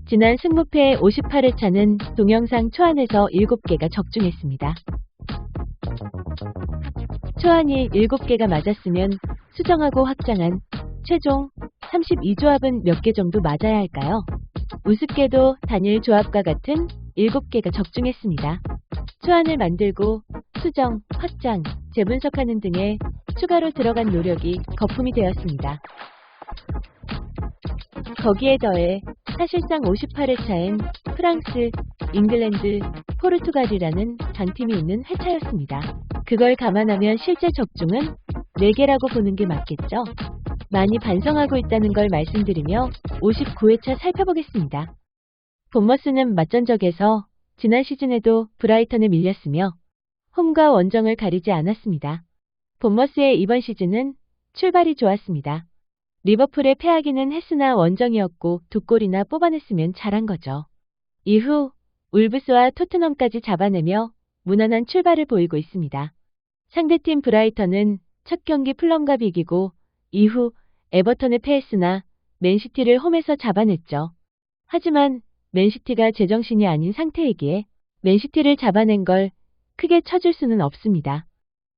지난 승무패 58회차는 동영상 초안에서 7개가 적중했습니다. 초안이 7개가 맞았으면 수정하고 확장한 최종 32조합은 몇 개 정도 맞아야 할까요? 우습게도 단일 조합과 같은 7개가 적중했습니다. 초안을 만들고 수정, 확장, 재분석하는 등의 추가로 들어간 노력이 거품이 되었습니다. 거기에 더해 사실상 58회차엔 프랑스, 잉글랜드, 포르투갈이라는 강팀이 있는 회차였습니다. 그걸 감안하면 실제 적중은 4개라고 보는 게 맞겠죠? 많이 반성하고 있다는 걸 말씀드리며 59회차 살펴보겠습니다. 본머스는 맞전적에서 지난 시즌에도 브라이턴에 밀렸으며 홈과 원정을 가리지 않았습니다. 본머스의 이번 시즌은 출발이 좋았습니다. 리버풀에 패하기는 했으나 원정이었고 2골이나 뽑아냈으면 잘한 거죠. 이후 울브스와 토트넘까지 잡아내며 무난한 출발을 보이고 있습니다. 상대팀 브라이턴은 첫 경기 풀럼과 비기고 이후 에버턴에 패했으나 맨시티를 홈에서 잡아냈죠. 하지만 맨시티가 제정신이 아닌 상태이기에 맨시티를 잡아낸 걸 크게 쳐줄 수는 없습니다.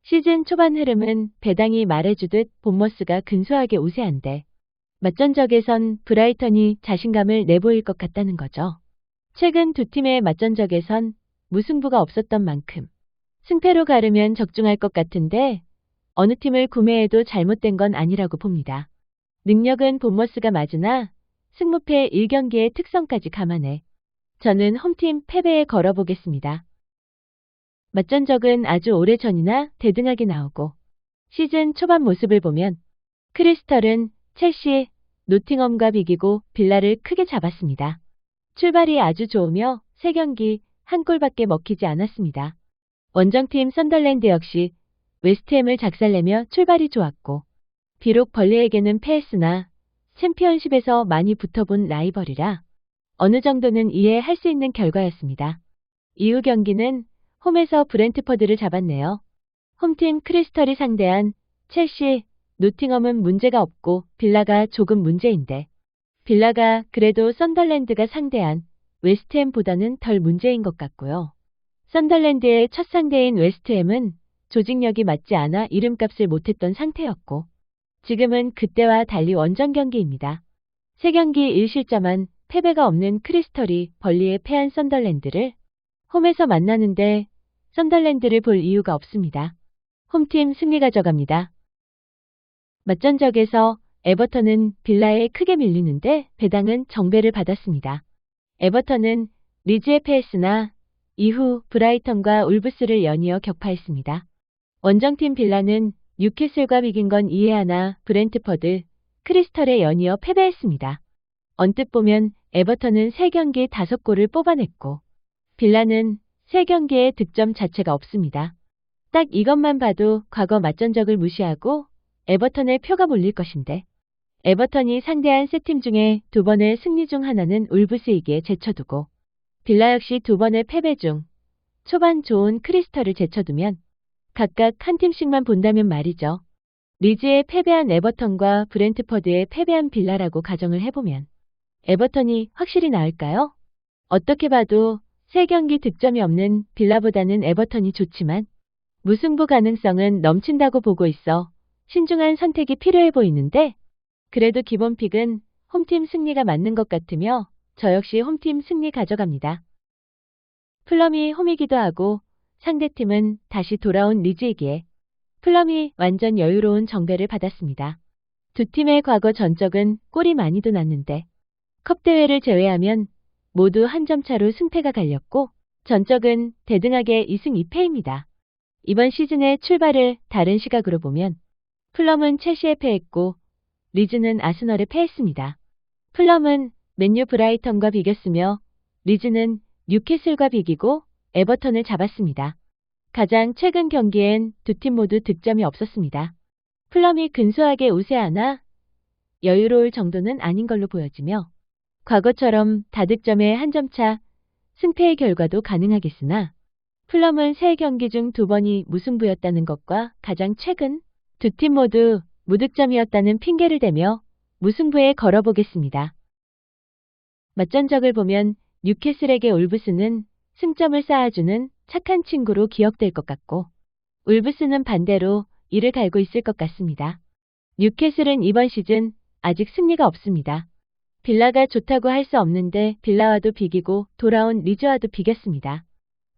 시즌 초반 흐름은 배당이 말해주듯 본머스가 근소하게 우세한데 맞전적에선 브라이턴이 자신감을 내보일 것 같다는 거죠. 최근 두 팀의 맞전적에선 무승부가 없었던 만큼 승패로 가르면 적중할 것 같은데 어느 팀을 구매해도 잘못된 건 아니라고 봅니다. 능력은 본머스가 맞으나 승무패 1경기의 특성까지 감안해 저는 홈팀 패배에 걸어보겠습니다. 맞전적은 아주 오래전이나 대등하게 나오고 시즌 초반 모습을 보면 크리스털은 첼시, 노팅엄과 비기고 빌라를 크게 잡았습니다. 출발이 아주 좋으며 3경기 1골밖에 먹히지 않았습니다. 원정팀 썬덜랜드 역시 웨스트햄을 작살내며 출발이 좋았고 비록 벌레에게는 패했으나 챔피언십에서 많이 붙어본 라이벌이라 어느 정도는 이해할 수 있는 결과였습니다. 이후 경기는 홈에서 브렌트퍼드를 잡았네요. 홈팀 크리스털이 상대한 첼시, 노팅엄은 문제가 없고 빌라가 조금 문제인데 빌라가 그래도 썬덜랜드가 상대한 웨스트햄보다는 덜 문제인 것 같고요. 썬덜랜드의 첫 상대인 웨스트햄은 조직력이 맞지 않아 이름값을 못했던 상태였고 지금은 그때와 달리 원정 경기입니다. 3경기 1실점한 패배가 없는 크리스털이 벌리에 패한 썬덜랜드를 홈에서 만나는데 썬덜랜드를 볼 이유가 없습니다. 홈팀 승리 가져갑니다. 맞전적에서 에버턴은 빌라에 크게 밀리는데 배당은 정배를 받았습니다. 에버턴은 리즈에 패했으나 이후 브라이턴과 울브스를 연이어 격파했습니다. 원정팀 빌라는 뉴캐슬과 비긴 건 이해하나 브렌트퍼드, 크리스털에 연이어 패배했습니다. 언뜻 보면 에버턴은 3경기 5골을 뽑아냈고 빌라는 3경기의 득점 자체가 없습니다. 딱 이것만 봐도 과거 맞전적을 무시하고 에버턴의 표가 몰릴 것인데 에버턴이 상대한 3팀 중에 2번의 승리 중 하나는 울브스이기에 제쳐두고 빌라 역시 2번의 패배 중 초반 좋은 크리스털을 제쳐두면 각각 한 팀씩만 본다면 말이죠. 리즈에 패배한 에버턴과 브렌트퍼드에 패배한 빌라라고 가정을 해보면 에버턴이 확실히 나을까요? 어떻게 봐도 3경기 득점이 없는 빌라보다는 에버턴이 좋지만 무승부 가능성은 넘친다고 보고 있어 신중한 선택이 필요해 보이는데 그래도 기본 픽은 홈팀 승리가 맞는 것 같으며 저 역시 홈팀 승리 가져갑니다. 플럼이 홈이기도 하고 상대팀은 다시 돌아온 리즈이기에 플럼이 완전 여유로운 정배를 받았습니다. 두 팀의 과거 전적은 골이 많이도 났는데 컵대회를 제외하면 모두 한 점 차로 승패가 갈렸고 전적은 대등하게 2승 2패입니다. 이번 시즌의 출발을 다른 시각으로 보면 플럼은 첼시에 패했고 리즈는 아스널에 패했습니다. 플럼은 맨유 브라이턴과 비겼으며 리즈는 뉴캐슬과 비기고 에버턴을 잡았습니다. 가장 최근 경기엔 두 팀 모두 득점이 없었습니다. 플럼이 근소하게 우세하나 여유로울 정도는 아닌 걸로 보여지며 과거처럼 다득점의 한 점 차 승패의 결과도 가능하겠으나 풀럼은 3경기 중 2번이 무승부였다는 것과 가장 최근 두 팀 모두 무득점이었다는 핑계를 대며 무승부에 걸어보겠습니다. 맞전적을 보면 뉴캐슬에게 울브스는 승점을 쌓아주는 착한 친구로 기억될 것 같고 울브스는 반대로 이를 갈고 있을 것 같습니다. 뉴캐슬은 이번 시즌 아직 승리가 없습니다. 빌라가 좋다고 할 수 없는데 빌라와도 비기고 돌아온 리즈와도 비겼습니다.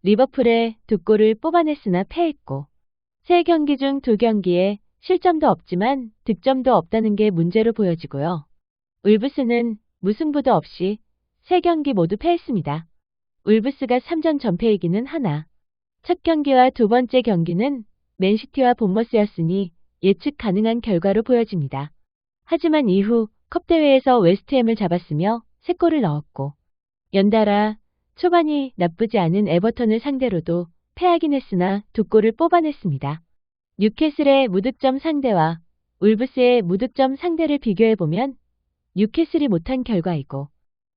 리버풀에 2골을 뽑아냈으나 패했고 3경기 중 2경기에 실점도 없지만 득점도 없다는 게 문제로 보여지고요. 울브스는 무승부도 없이 3경기 모두 패했습니다. 울브스가 3전 전패이기는 하나 첫 경기와 두 번째 경기는 맨시티와 본머스였으니 예측 가능한 결과로 보여집니다. 하지만 이후 컵대회에서 웨스트햄을 잡았으며 3골을 넣었고 연달아 초반이 나쁘지 않은 에버턴을 상대로도 패하긴 했으나 2골을 뽑아냈습니다. 뉴캐슬의 무득점 상대와 울브스의 무득점 상대를 비교해보면 뉴캐슬이 못한 결과이고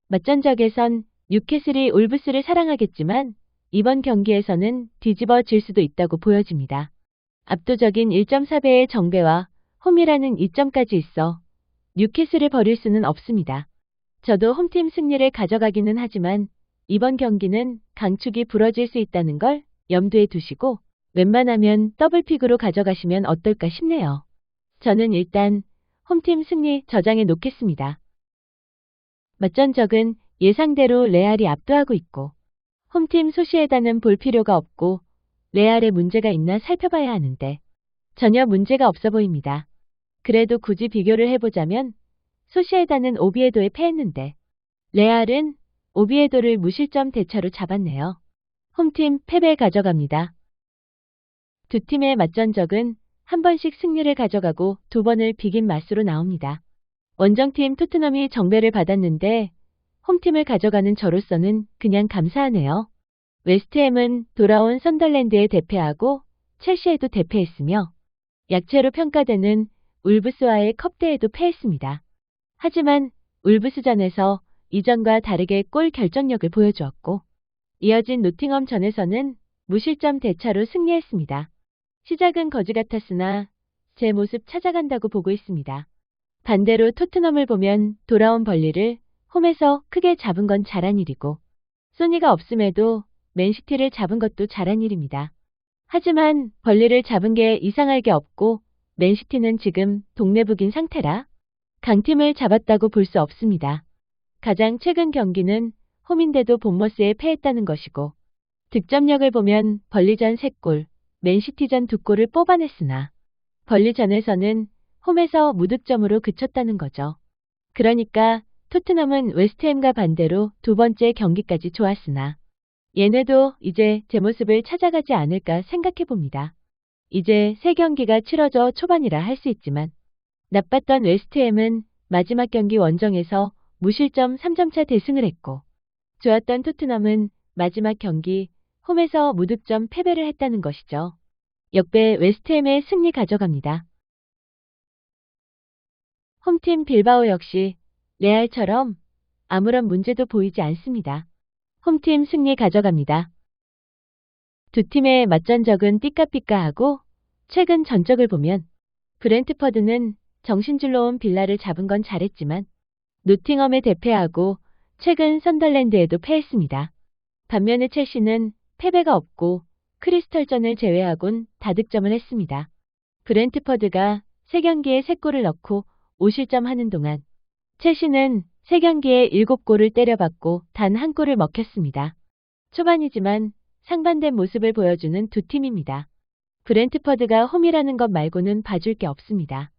맞전적에선 뉴캐슬이 울브스를 사랑하겠지만 이번 경기에서는 뒤집어질 수도 있다고 보여집니다. 압도적인 1.4배의 정배와 홈이라는 이점까지 있어 뉴캐슬을 버릴 수는 없습니다. 저도 홈팀 승리를 가져가기는 하지만 이번 경기는 강축이 부러질 수 있다는 걸 염두에 두시고 웬만하면 더블픽으로 가져가시면 어떨까 싶네요. 저는 일단 홈팀 승리 저장해 놓겠습니다. 맞전적은 예상대로 레알이 압도하고 있고 홈팀 소시에다는 볼 필요가 없고 레알에 문제가 있나 살펴봐야 하는데 전혀 문제가 없어 보입니다. 그래도 굳이 비교를 해보자면 소시에다는 오비에도에 패했는데 레알은 오비에도를 무실점 대차로 잡았네요. 홈팀 패배 가져갑니다. 두 팀의 맞전적은 한 번씩 승리를 가져가고 2번을 비긴 맛으로 나옵니다. 원정팀 토트넘이 정배를 받았는데 홈팀을 가져가는 저로서는 그냥 감사하네요. 웨스트햄은 돌아온 선덜랜드에 대패하고 첼시에도 대패했으며 약체로 평가되는 울브스와의 컵대회도 패했습니다. 하지만 울브스전에서 이전과 다르게 골 결정력을 보여주었고 이어진 노팅엄전에서는 무실점 대차로 승리했습니다. 시작은 거지 같았으나 제 모습 찾아간다고 보고 있습니다. 반대로 토트넘을 보면 돌아온 벌리를 홈에서 크게 잡은 건 잘한 일이고 소니가 없음에도 맨시티를 잡은 것도 잘한 일입니다. 하지만 벌리를 잡은 게 이상할 게 없고 맨시티는 지금 동네북인 상태라 강팀을 잡았다고 볼 수 없습니다. 가장 최근 경기는 홈인데도 본머스에 패했다는 것이고 득점력을 보면 벌리전 3골, 맨시티전 2골을 뽑아냈으나 벌리전에서는 홈에서 무득점으로 그쳤다는 거죠. 그러니까 토트넘은 웨스트햄과 반대로 두 번째 경기까지 좋았으나 얘네도 이제 제 모습을 찾아가지 않을까 생각해봅니다. 이제 3경기가 치러져 초반이라 할 수 있지만 나빴던 웨스트햄은 마지막 경기 원정에서 무실점 3점차 대승을 했고 좋았던 토트넘은 마지막 경기 홈에서 무득점 패배를 했다는 것이죠. 역배 웨스트햄의 승리 가져갑니다. 홈팀 빌바오 역시 레알처럼 아무런 문제도 보이지 않습니다. 홈팀 승리 가져갑니다. 두 팀의 맞전적은 삐까삐까하고 최근 전적을 보면 브렌트퍼드는 정신줄로 온 빌라를 잡은 건 잘했지만 노팅엄에 대패하고 최근 선덜랜드에도 패했습니다. 반면에 첼시는 패배가 없고 크리스털전을 제외하곤 다득점을 했습니다. 브렌트퍼드가 3경기에 3골을 넣고 5실점 하는 동안 첼시는 3경기에 7골을 때려받고 단 1골을 먹혔습니다. 초반이지만 상반된 모습을 보여주는 두 팀입니다. 브렌트퍼드가 홈이라는 것 말고는 봐줄 게 없습니다.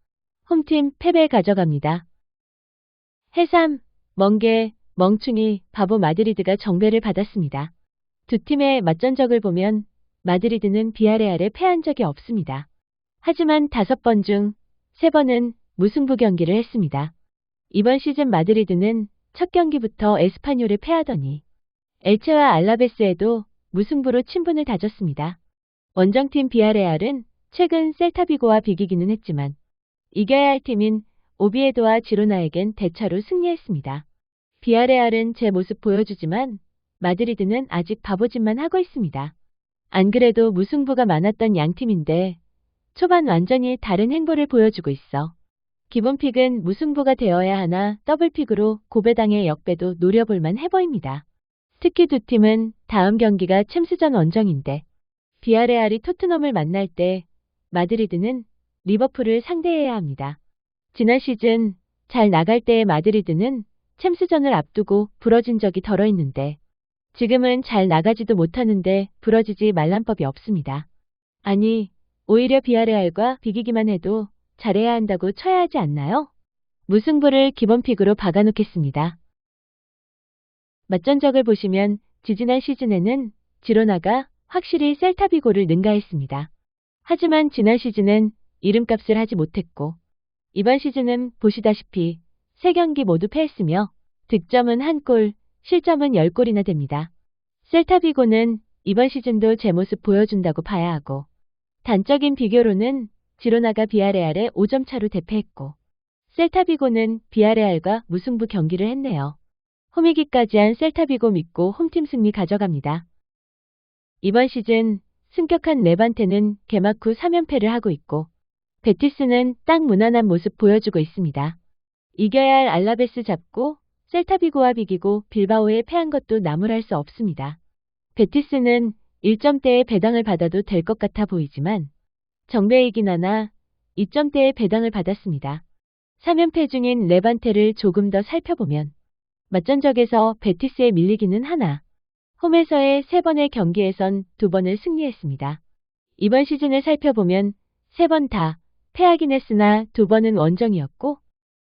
홈팀 패배 가져갑니다. 해삼, 멍게, 멍충이, 바보 마드리드가 정배를 받았습니다. 두 팀의 맞전적을 보면 마드리드는 비아레알에 패한 적이 없습니다. 하지만 5번 중 3번은 무승부 경기를 했습니다. 이번 시즌 마드리드는 첫 경기부터 에스파뇰에 패하더니 엘체와 알라베스에도 무승부로 친분을 다졌습니다. 원정팀 비아레알은 최근 셀타비고와 비기기는 했지만 이겨야 할 팀인 오비에도와 지로나에겐 대차로 승리했습니다. 비아레알은 제 모습 보여주지만 마드리드는 아직 바보짓만 하고 있습니다. 안 그래도 무승부가 많았던 양팀인데 초반 완전히 다른 행보를 보여주고 있어. 기본픽은 무승부가 되어야 하나 더블픽으로 고배당의 역배도 노려볼만 해보입니다. 특히 두 팀은 다음 경기가 챔스전 원정인데 비아레알이 토트넘을 만날 때 마드리드는 리버풀을 상대해야 합니다. 지난 시즌 잘 나갈 때의 마드리드는 챔스전을 앞두고 부러진 적이 덜어 있는데 지금은 잘 나가지도 못하는데 부러지지 말란 법이 없습니다. 아니, 오히려 비아레알과 비기기만 해도 잘해야 한다고 쳐야 하지 않나요? 무승부를 기본픽으로 박아놓겠습니다. 맞전적을 보시면 지지난 시즌에는 지로나가 확실히 셀타비고를 능가했습니다. 하지만 지난 시즌은 이름값을 하지 못했고 이번 시즌은 보시다시피 3경기 모두 패했으며 득점은 1골, 실점은 10골이나 됩니다. 셀타비고는 이번 시즌도 제 모습 보여준다고 봐야 하고 단적인 비교로는 지로나가 비아레알에 5점 차로 대패했고 셀타비고는 비아레알과 무승부 경기를 했네요. 홈이기까지 한 셀타비고 믿고 홈팀 승리 가져갑니다. 이번 시즌 승격한 레반테는 개막 후 3연패를 하고 있고 베티스는 딱 무난한 모습 보여주고 있습니다. 이겨야 할 알라베스 잡고 셀타비고와 비기고 빌바오에 패한 것도 나무랄 수 없습니다. 베티스는 1점대의 배당을 받아도 될 것 같아 보이지만 정배이긴 하나 2점대의 배당을 받았습니다. 3연패 중인 레반테를 조금 더 살펴보면 맞전적에서 베티스에 밀리기는 하나 홈에서의 3번의 경기에선 2번을 승리했습니다. 이번 시즌을 살펴보면 3번 다 패하긴 했으나 2번은 원정이었고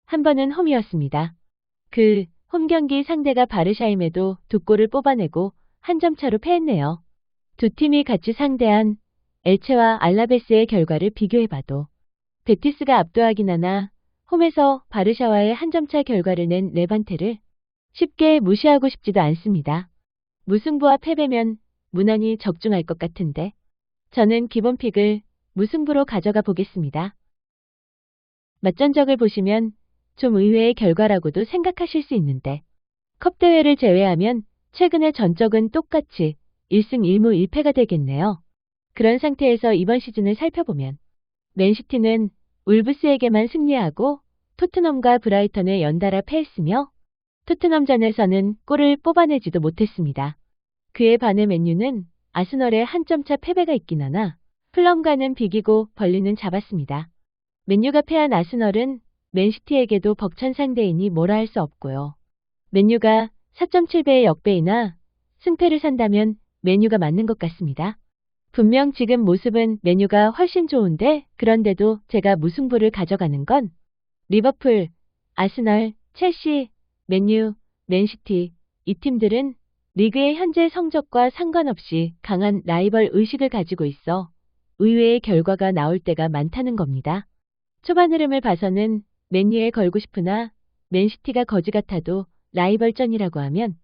1번은 홈이었습니다. 그 홈 경기 상대가 바르샤임에도 2골을 뽑아내고 1점 차로 패했네요. 두 팀이 같이 상대한 엘체와 알라베스의 결과를 비교해봐도 베티스가 압도하긴 하나 홈에서 바르샤와의 1점차 결과를 낸 레반테를 쉽게 무시하고 싶지도 않습니다. 무승부와 패배면 무난히 적중할 것 같은데 저는 기본픽을 무승부로 가져가 보겠습니다. 맞전적을 보시면 좀 의외의 결과라고도 생각하실 수 있는데 컵대회를 제외하면 최근의 전적은 똑같이 1승 1무 1패가 되겠네요. 그런 상태에서 이번 시즌을 살펴보면 맨시티는 울브스에게만 승리하고 토트넘과 브라이턴에 연달아 패했으며 토트넘전에서는 골을 뽑아내지도 못했습니다. 그에 반해 맨유는 아스널에 1점차 패배가 있긴 하나 플럼과는 비기고 벌리는 잡았습니다. 맨유가 패한 아스널은 맨시티에게도 벅찬 상대이니 뭐라 할 수 없고요. 맨유가 4.7배의 역배이나 승패를 산다면 맨유가 맞는 것 같습니다. 분명 지금 모습은 맨유가 훨씬 좋은데 그런데도 제가 무승부를 가져가는 건 리버풀, 아스널, 첼시, 맨유, 맨시티 이 팀들은 리그의 현재 성적과 상관없이 강한 라이벌 의식을 가지고 있어 의외의 결과가 나올 때가 많다는 겁니다. 초반 흐름을 봐서는 맨유에 걸고 싶으나 맨시티가 거지 같아도 라이벌전이라고 하면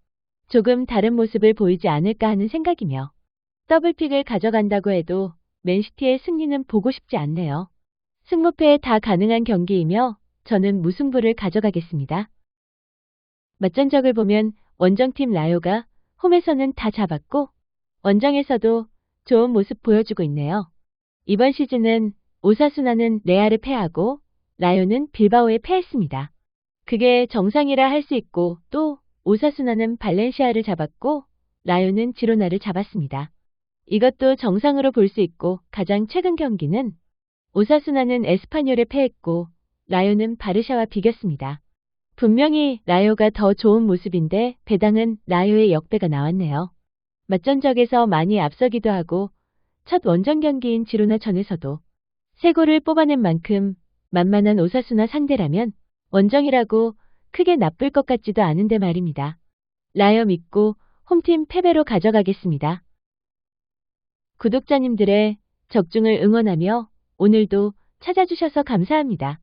조금 다른 모습을 보이지 않을까 하는 생각이며 더블픽을 가져간다고 해도 맨시티의 승리는 보고 싶지 않네요. 승무패 다 가능한 경기이며 저는 무승부를 가져가겠습니다. 맞전적을 보면 원정팀 라요가 홈에서는 다 잡았고 원정에서도 좋은 모습 보여주고 있네요. 이번 시즌은 오사수나는 레알에 패하고 라요는 빌바오에 패했습니다. 그게 정상이라 할 수 있고 또 오사수나는 발렌시아를 잡았고 라요는 지로나를 잡았습니다. 이것도 정상으로 볼 수 있고 가장 최근 경기는 오사수나는 에스파뇰에 패했고 라요는 바르샤와 비겼습니다. 분명히 라요가 더 좋은 모습인데 배당은 라요의 역배가 나왔네요. 맞전적에서 많이 앞서기도 하고 첫 원정 경기인 지로나전에서도 3골을 뽑아낸 만큼 만만한 오사수나 상대라면 원정이라고 크게 나쁠 것 같지도 않은데 말입니다. 라요 믿고 홈팀 패배로 가져가겠습니다. 구독자님들의 적중을 응원하며 오늘도 찾아주셔서 감사합니다.